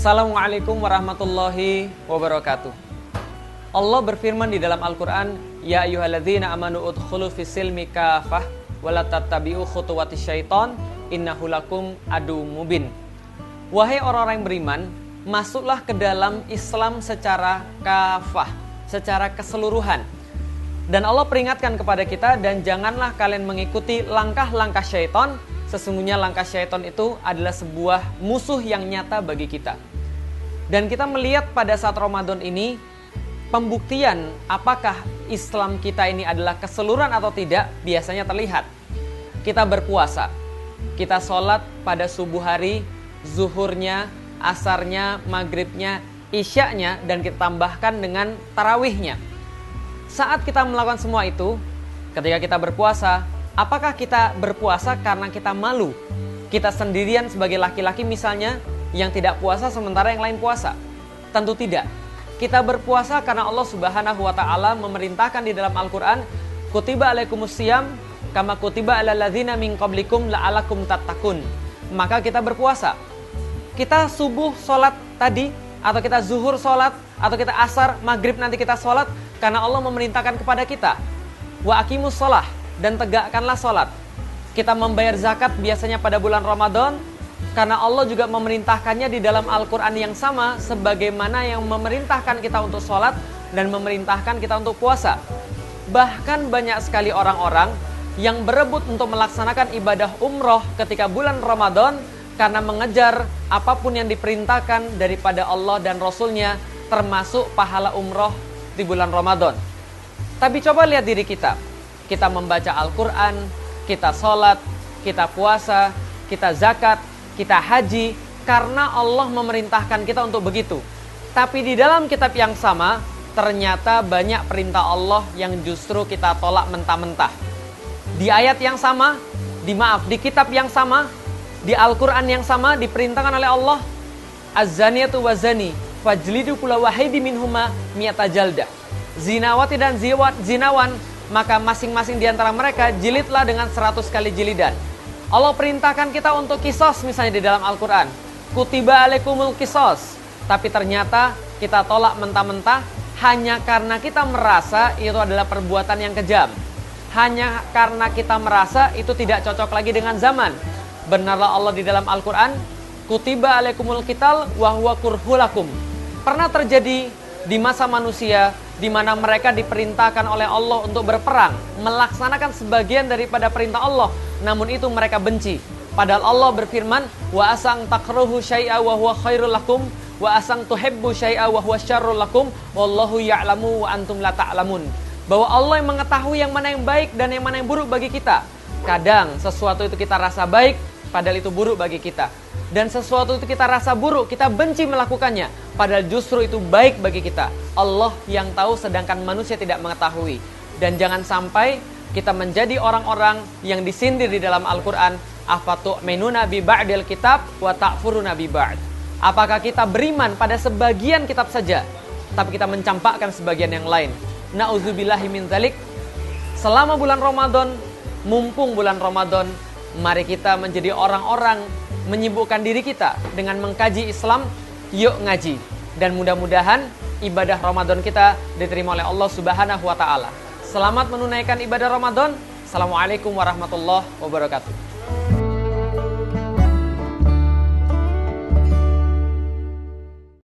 Assalamualaikum warahmatullahi wabarakatuh. Allah berfirman di dalam Al-Quran, Ya ayyuhalladzina amanu udkhulu fis-silmi kafah wala tattabi'u khutuwatis syaiton innahu lakum adu mubin. Wahai orang-orang yang beriman, masuklah ke dalam Islam secara kafah, secara keseluruhan. Dan Allah peringatkan kepada kita, dan janganlah kalian mengikuti langkah-langkah syaiton. Sesungguhnya langkah syaiton itu adalah sebuah musuh yang nyata bagi kita. Dan kita melihat pada saat Ramadan ini, pembuktian apakah Islam kita ini adalah keseluruhan atau tidak biasanya terlihat. Kita berpuasa, kita sholat pada subuh hari, zuhurnya, asarnya, maghribnya, isyaknya, dan kita tambahkan dengan tarawihnya. Saat kita melakukan semua itu, ketika kita berpuasa, apakah kita berpuasa karena kita malu? Kita sendirian sebagai laki-laki misalnya yang tidak puasa sementara yang lain puasa? Tentu tidak. Kita berpuasa karena Allah Subhanahu wa Ta'ala memerintahkan di dalam Al-Quran, Kutiba alaikumusiyam kama kutiba ala ladzina min qablikum la'alakum tattaqun. Maka kita berpuasa. Kita subuh sholat tadi, atau kita zuhur sholat, atau kita asar, maghrib nanti kita sholat, karena Allah memerintahkan kepada kita, wa aqimus sholah, dan tegakkanlah sholat. Kita membayar zakat biasanya pada bulan Ramadan, karena Allah juga memerintahkannya di dalam Al-Quran yang sama, sebagaimana yang memerintahkan kita untuk sholat, dan memerintahkan kita untuk puasa. Bahkan banyak sekali orang-orang yang berebut untuk melaksanakan ibadah umroh ketika bulan Ramadan, karena mengejar apapun yang diperintahkan daripada Allah dan Rasulnya, termasuk pahala umroh di bulan Ramadan. Tapi coba lihat diri kita. Kita membaca Al-Quran, kita sholat, kita puasa, kita zakat, kita haji, karena Allah memerintahkan kita untuk begitu. Tapi di dalam kitab yang sama, ternyata banyak perintah Allah yang justru kita tolak mentah-mentah. Di ayat yang sama, di kitab yang sama, di Al-Quran yang sama, diperintahkan oleh Allah, Az-zaniyatu waz-zani fajlidu kulla wahidi minhuma mi'ata jaldah. Zinawati dan zinawan, maka masing-masing di antara mereka jilidlah dengan 100 kali jilidan. Allah perintahkan kita untuk kisos misalnya di dalam Al-Quran. Kutiba alaikumul kisos. Tapi ternyata kita tolak mentah-mentah hanya karena kita merasa itu adalah perbuatan yang kejam. Hanya karena kita merasa itu tidak cocok lagi dengan zaman. Benarlah Allah di dalam Al-Quran, Kutiba alaikumul qital wa huwa kurhulakum. Pernah terjadi di masa manusia di mana mereka diperintahkan oleh Allah untuk berperang, melaksanakan sebagian daripada perintah Allah, namun itu mereka benci. Padahal Allah berfirman, wa asang takruhu syai'a wa huwa khairul lakum wa asang tuhibbu syai'a wa huwa syarrul lakum wallahu ya'lamu wa antum la ta'lamun. Bahwa Allah yang mengetahui yang mana yang baik dan yang mana yang buruk bagi kita. Kadang sesuatu itu kita rasa baik, padahal itu buruk bagi kita. Dan sesuatu itu kita rasa buruk, kita benci melakukannya, padahal justru itu baik bagi kita. Allah yang tahu sedangkan manusia tidak mengetahui. Dan jangan sampai kita menjadi orang-orang yang disindir di dalam Al-Quran, afatu'minuna bi ba'dil kitab wa ta'furuna bi ba'd. Apakah kita beriman pada sebagian kitab saja, tapi kita mencampakkan sebagian yang lain? Na'udzubillahi min dzalik. Selama bulan Ramadan, mumpung bulan Ramadan, mari kita menjadi orang-orang menyibukkan diri kita dengan mengkaji Islam. Yuk ngaji. Dan mudah-mudahan ibadah Ramadan kita diterima oleh Allah Subhanahu wa Ta'ala. Selamat menunaikan ibadah Ramadan. Assalamualaikum warahmatullahi wabarakatuh.